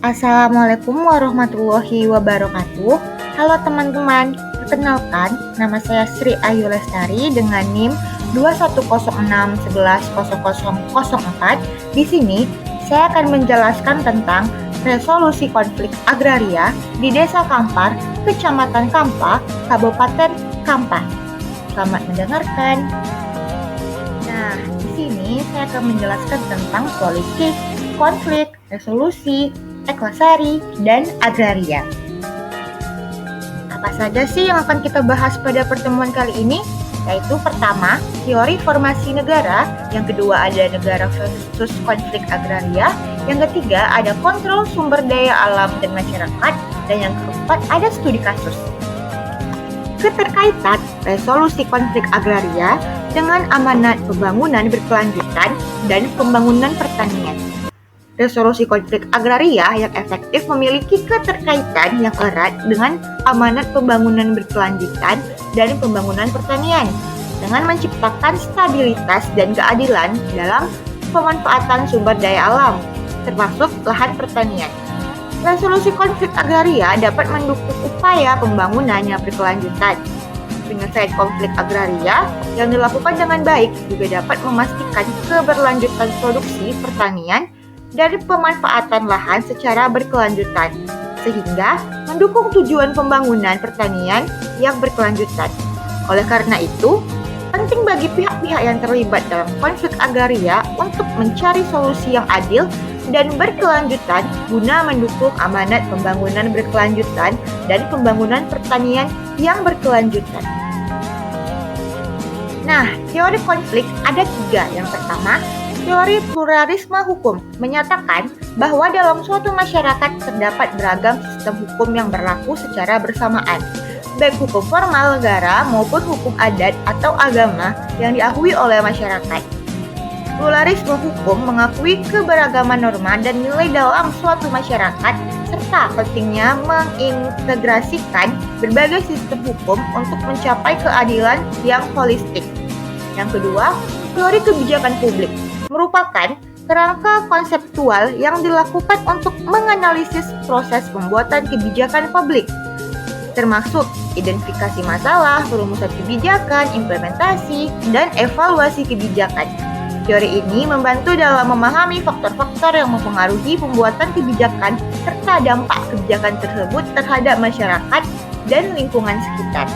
Assalamualaikum warahmatullahi wabarakatuh. Halo teman-teman, perkenalkan nama saya Sri Ayu Lestari dengan NIM 2106110004. Di sini saya akan menjelaskan tentang resolusi konflik agraria di Desa Kampar, Kecamatan Kampa, Kabupaten Kampa. Selamat mendengarkan. Nah, di sini saya akan menjelaskan tentang politik, konflik, resolusi, ekosari, dan agraria. Apa saja sih yang akan kita bahas pada pertemuan kali ini? Yaitu pertama, teori formasi negara, yang kedua ada negara versus konflik agraria, yang ketiga ada kontrol sumber daya alam dan masyarakat, dan yang keempat ada studi kasus. Keterkaitan resolusi konflik agraria dengan amanat pembangunan berkelanjutan dan pembangunan pertanian. Resolusi konflik agraria yang efektif memiliki keterkaitan yang erat dengan amanat pembangunan berkelanjutan dan pembangunan pertanian, dengan menciptakan stabilitas dan keadilan dalam pemanfaatan sumber daya alam, termasuk lahan pertanian. Resolusi konflik agraria dapat mendukung upaya pembangunan yang berkelanjutan. Penyelesaian konflik agraria yang dilakukan dengan baik juga dapat memastikan keberlanjutan produksi pertanian dari pemanfaatan lahan secara berkelanjutan, sehingga mendukung tujuan pembangunan pertanian yang berkelanjutan. Oleh karena itu, penting bagi pihak-pihak yang terlibat dalam konflik agraria untuk mencari solusi yang adil dan berkelanjutan guna mendukung amanat pembangunan berkelanjutan dan pembangunan pertanian yang berkelanjutan. Nah, teori konflik ada 3. Yang pertama, teori pluralisme hukum menyatakan bahwa dalam suatu masyarakat terdapat beragam sistem hukum yang berlaku secara bersamaan, baik hukum formal negara maupun hukum adat atau agama yang diakui oleh masyarakat. Pluralisme hukum mengakui keberagaman norma dan nilai dalam suatu masyarakat, serta pentingnya mengintegrasikan berbagai sistem hukum untuk mencapai keadilan yang holistik. Yang kedua, teori kebijakan publik merupakan kerangka konseptual yang dilakukan untuk menganalisis proses pembuatan kebijakan publik, termasuk identifikasi masalah, perumusan kebijakan, implementasi, dan evaluasi kebijakan. Teori ini membantu dalam memahami faktor-faktor yang mempengaruhi pembuatan kebijakan serta dampak kebijakan tersebut terhadap masyarakat dan lingkungan sekitar.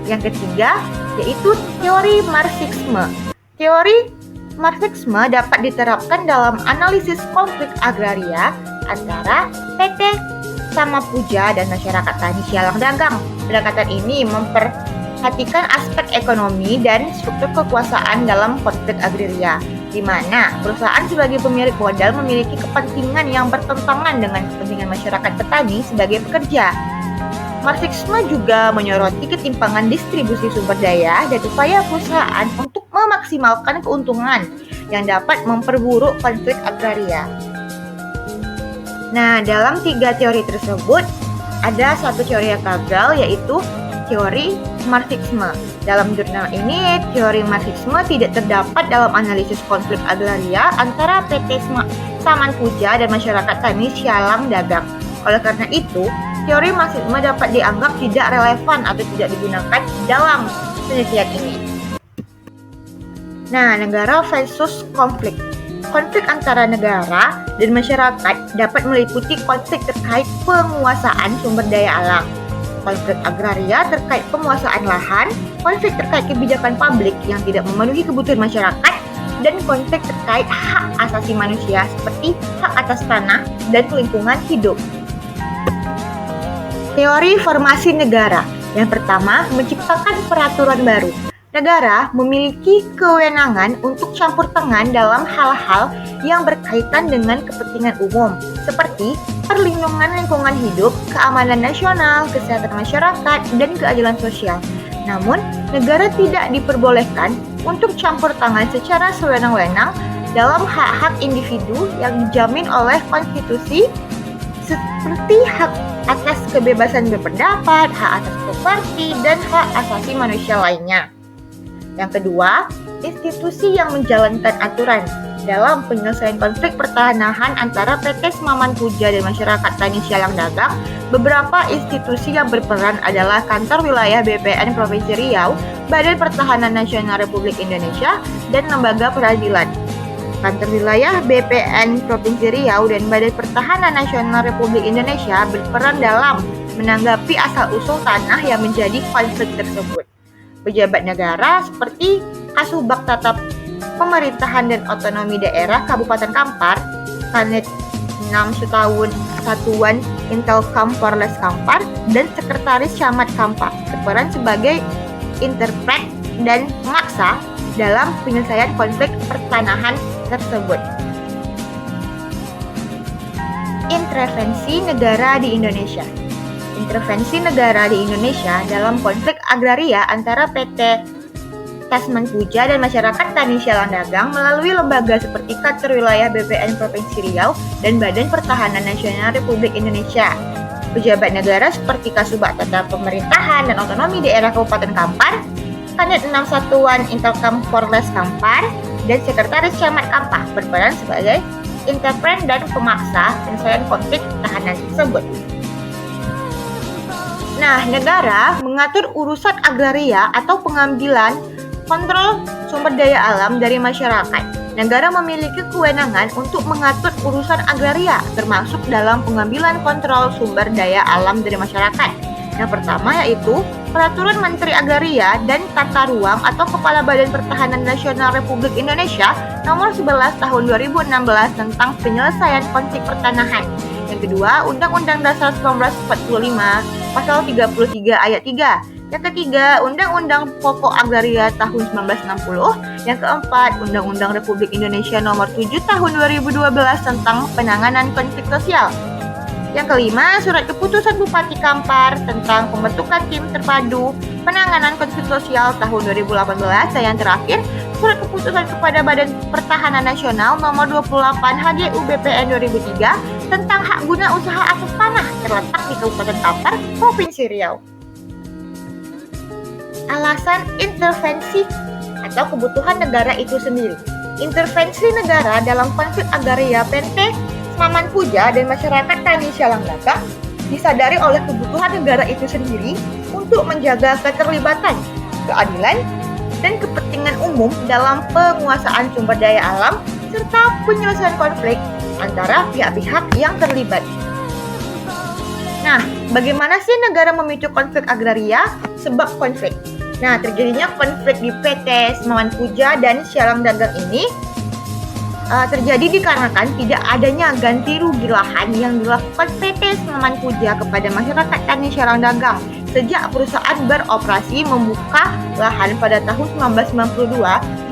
Yang ketiga, yaitu teori Marxisme. Teori Marxisme dapat diterapkan dalam analisis konflik agraria antara PT Sama Puja dan masyarakat tani Sialang Dagang. Pendekatan ini memperhatikan aspek ekonomi dan struktur kekuasaan dalam konflik agraria, di mana perusahaan sebagai pemilik modal memiliki kepentingan yang bertentangan dengan kepentingan masyarakat petani sebagai pekerja. Marxisme juga menyoroti ketimpangan distribusi sumber daya dan upaya perusahaan untuk memaksimalkan keuntungan yang dapat memperburuk konflik agraria. Nah, dalam 3 teori tersebut, ada satu teori yang gagal, yaitu teori Marxisme. Dalam jurnal ini, teori Marxisme tidak terdapat dalam analisis konflik agraria antara PT Saman Puja dan masyarakat tani Sialang Dagang. Oleh karena itu, teori Marxisme dapat dianggap tidak relevan atau tidak digunakan dalam penelitian ini. Nah, negara versus konflik. Konflik antara negara dan masyarakat dapat meliputi konflik terkait penguasaan sumber daya alam, konflik agraria terkait penguasaan lahan, konflik terkait kebijakan publik yang tidak memenuhi kebutuhan masyarakat, dan konflik terkait hak asasi manusia seperti hak atas tanah dan lingkungan hidup. Teori formasi negara. Yang pertama, menciptakan peraturan baru. Negara memiliki kewenangan untuk campur tangan dalam hal-hal yang berkaitan dengan kepentingan umum, seperti perlindungan lingkungan hidup, keamanan nasional, kesehatan masyarakat, dan keadilan sosial. Namun, negara tidak diperbolehkan untuk campur tangan secara sewenang-wenang dalam hak-hak individu yang dijamin oleh konstitusi, seperti hak atas kebebasan berpendapat, hak atas properti, dan hak asasi manusia lainnya. Yang kedua, institusi yang menjalankan aturan. dalam penyelesaian konflik pertanahan antara PT Semaman Puja dan masyarakat Tani Sialang Dagang, beberapa institusi yang berperan adalah Kantor Wilayah BPN Provinsi Riau, Badan Pertahanan Nasional Republik Indonesia, dan Lembaga Peradilan. Kantor Wilayah BPN Provinsi Riau dan Badan Pertahanan Nasional Republik Indonesia berperan dalam menanggapi asal-usul tanah yang menjadi konflik tersebut. Pejabat negara seperti Kasubag Tata Pemerintahan dan Otonomi Daerah Kabupaten Kampar, Kanit 6 Satuan Intelkam Polres Kampar, dan Sekretaris Camat Kampar berperan sebagai interpret dan pemaksa dalam penyelesaian konflik pertanahan tersebut. Intervensi negara di Indonesia. Intervensi negara di Indonesia dalam konflik agraria antara PT Semaman Puja dan masyarakat Tani Sialang Dagang melalui lembaga seperti Kantor Wilayah BPN Provinsi Riau dan Badan Pertahanan Nasional Republik Indonesia. Pejabat negara seperti Kasubag Tata Pemerintahan dan Otonomi Daerah Kabupaten Kampar, Kanit 6 Satuan Intelkam Polres Kampar, dan Sekretaris Camat Kampar berperan sebagai interpret dan pemaksa penyelesaian konflik pertahanan tersebut. Nah, negara mengatur urusan agraria atau pengambilan kontrol sumber daya alam dari masyarakat. Negara memiliki kewenangan untuk mengatur urusan agraria, termasuk dalam pengambilan kontrol sumber daya alam dari masyarakat. Yang pertama yaitu Peraturan Menteri Agraria dan Tata Ruang atau Kepala Badan Pertahanan Nasional Republik Indonesia Nomor 11 Tahun 2016 tentang penyelesaian konflik pertanahan. Yang kedua, Undang-Undang Dasar 1945 Pasal 33 Ayat 3. Yang ketiga, Undang-Undang Pokok Agraria tahun 1960. Yang keempat, Undang-Undang Republik Indonesia Nomor 7 Tahun 2012 tentang penanganan konflik sosial. Yang kelima, Surat Keputusan Bupati Kampar tentang pembentukan tim terpadu penanganan konflik sosial tahun 2018. Dan yang terakhir, Surat Keputusan kepada Badan Pertahanan Nasional Nomor 28 HGU BPN 2003 tentang hak guna usaha atas tanah terletak di Kabupaten Kampar, Provinsi Riau. Alasan intervensi atau kebutuhan negara itu sendiri. Intervensi negara dalam konflik agraria PT Semaman Puja dan masyarakat Tani Sialang Dagang disadari oleh kebutuhan negara itu sendiri untuk menjaga keterlibatan, keadilan, dan kepentingan umum dalam penguasaan sumber daya alam serta penyelesaian konflik antara pihak-pihak yang terlibat. Nah, bagaimana sih negara memicu konflik agraria? Sebab konflik. Nah, terjadinya konflik di PT Semaman Puja dan Sialang Dagang ini terjadi dikarenakan tidak adanya ganti rugi lahan yang dilakukan PT Semaman Puja kepada masyarakat Tani Sialang Dagang sejak perusahaan beroperasi membuka lahan pada tahun 1992.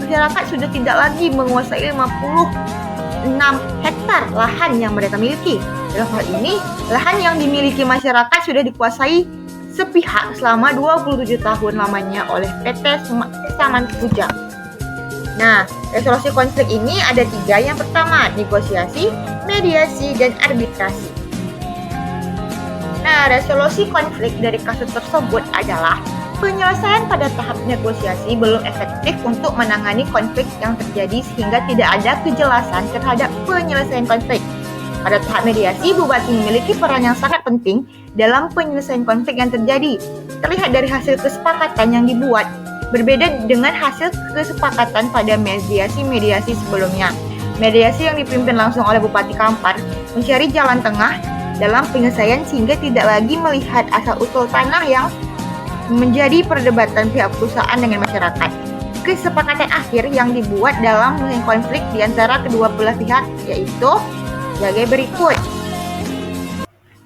Masyarakat sudah tidak lagi menguasai 56 hektar lahan yang mereka miliki. Dalam hal ini, lahan yang dimiliki masyarakat sudah dikuasai sepihak selama 27 tahun lamanya oleh PT Semaman Puja. Nah, resolusi konflik ini ada 3. Yang pertama, negosiasi, mediasi, dan arbitrasi. Nah, resolusi konflik dari kasus tersebut adalah penyelesaian pada tahap negosiasi belum efektif untuk menangani konflik yang terjadi sehingga tidak ada kejelasan terhadap penyelesaian konflik. Pada tahap mediasi, bupati memiliki peran yang sangat penting dalam penyelesaian konflik yang terjadi. Terlihat dari hasil kesepakatan yang dibuat, berbeda dengan hasil kesepakatan pada mediasi sebelumnya. Mediasi yang dipimpin langsung oleh Bupati Kampar mencari jalan tengah dalam penyelesaian sehingga tidak lagi melihat asal-usul tanah yang menjadi perdebatan pihak perusahaan dengan masyarakat. Kesepakatan akhir yang dibuat dalam menyelesaikan konflik di antara kedua belah pihak yaitu sebagai berikut.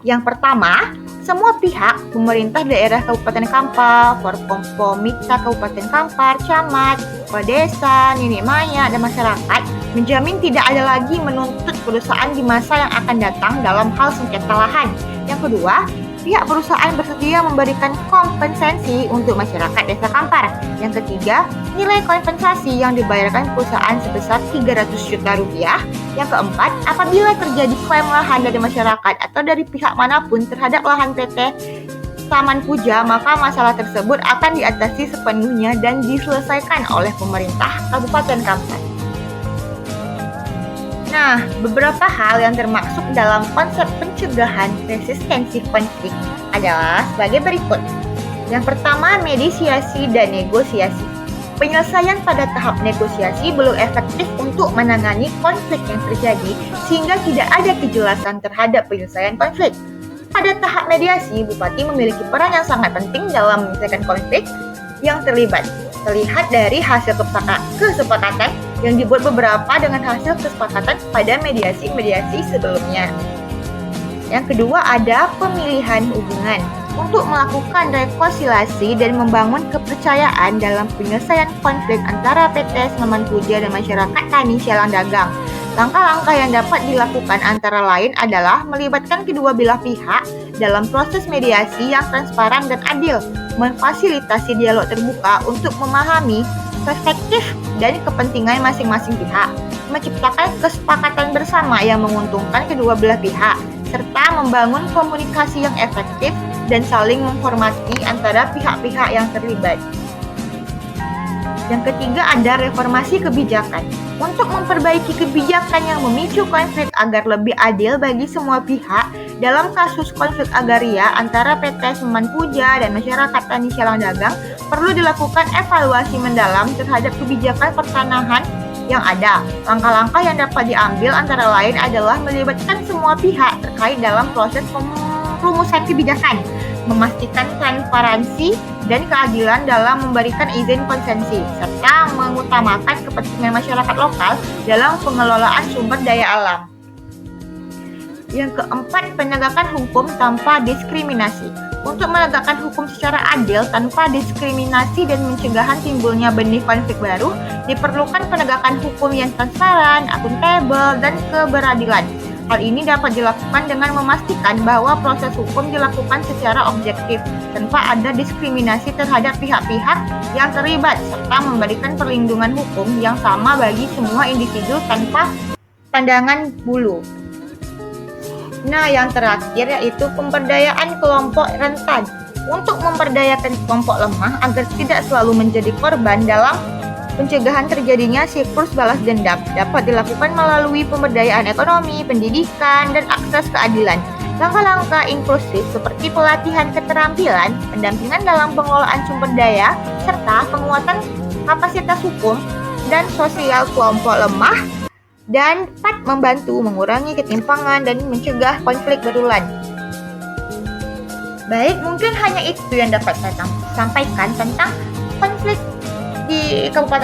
Yang pertama, semua pihak, pemerintah daerah Kabupaten Kampar, Forkompimda Kabupaten Kampar, camat, kepala desa, nenek moyang, dan masyarakat menjamin tidak ada lagi menuntut perusahaan di masa yang akan datang dalam hal sengketa lahan. Yang kedua, pihak perusahaan bersedia memberikan kompensasi untuk masyarakat desa Kampar. Yang ketiga, nilai kompensasi yang dibayarkan perusahaan sebesar 300 juta rupiah. Yang keempat, apabila terjadi klaim lahan dari masyarakat atau dari pihak manapun terhadap lahan PT Semaman Puja, maka masalah tersebut akan diatasi sepenuhnya dan diselesaikan oleh pemerintah Kabupaten Kampar. Nah, beberapa hal yang termasuk dalam konsep pencegahan resistensi konflik adalah sebagai berikut. Yang pertama, mediasi dan negosiasi. Penyelesaian pada tahap negosiasi belum efektif untuk menangani konflik yang terjadi sehingga tidak ada kejelasan terhadap penyelesaian konflik. Pada tahap mediasi, bupati memiliki peran yang sangat penting dalam menyelesaikan konflik yang terlibat. Terlihat dari hasil kesepakatan yang dibuat beberapa dengan hasil kesepakatan pada mediasi-mediasi sebelumnya. Yang kedua ada pemilihan hubungan. Untuk melakukan rekonsiliasi dan membangun kepercayaan dalam penyelesaian konflik antara PT Senaman Puja dan masyarakat Tani Sialang Dagang. Langkah-langkah yang dapat dilakukan antara lain adalah melibatkan kedua belah pihak dalam proses mediasi yang transparan dan adil, memfasilitasi dialog terbuka untuk memahami perspektif dan kepentingan masing-masing pihak, menciptakan kesepakatan bersama yang menguntungkan kedua belah pihak, serta membangun komunikasi yang efektif dan saling menghormati antara pihak-pihak yang terlibat. Yang ketiga ada reformasi kebijakan. Untuk memperbaiki kebijakan yang memicu konflik agar lebih adil bagi semua pihak, dalam kasus konflik agraria antara PT Senaman Puja dan masyarakat Tani Sialang Dagang, perlu dilakukan evaluasi mendalam terhadap kebijakan pertanahan yang ada. Langkah-langkah yang dapat diambil antara lain adalah melibatkan semua pihak terkait dalam proses rumusan kebijakan, memastikan transparansi dan keadilan dalam memberikan izin konsesi, serta mengutamakan kepentingan masyarakat lokal dalam pengelolaan sumber daya alam. Yang keempat, penegakan hukum tanpa diskriminasi. Untuk menegakkan hukum secara adil tanpa diskriminasi dan pencegahan timbulnya benih konflik baru, diperlukan penegakan hukum yang transparan, akuntabel, dan keberadilan. Hal ini dapat dilakukan dengan memastikan bahwa proses hukum dilakukan secara objektif, tanpa ada diskriminasi terhadap pihak-pihak yang terlibat, serta memberikan perlindungan hukum yang sama bagi semua individu tanpa pandangan bulu. Nah, yang terakhir yaitu pemberdayaan kelompok rentan. Untuk memberdayakan kelompok lemah agar tidak selalu menjadi korban dalam pencegahan terjadinya siklus balas dendam dapat dilakukan melalui pemberdayaan ekonomi, pendidikan, dan akses keadilan. Langkah-langkah inklusif seperti pelatihan keterampilan, pendampingan dalam pengelolaan sumber daya, serta penguatan kapasitas hukum dan sosial kelompok lemah dan dapat membantu mengurangi ketimpangan dan mencegah konflik berulang. Baik, mungkin hanya itu yang dapat saya sampaikan tentang konflik di Kabupaten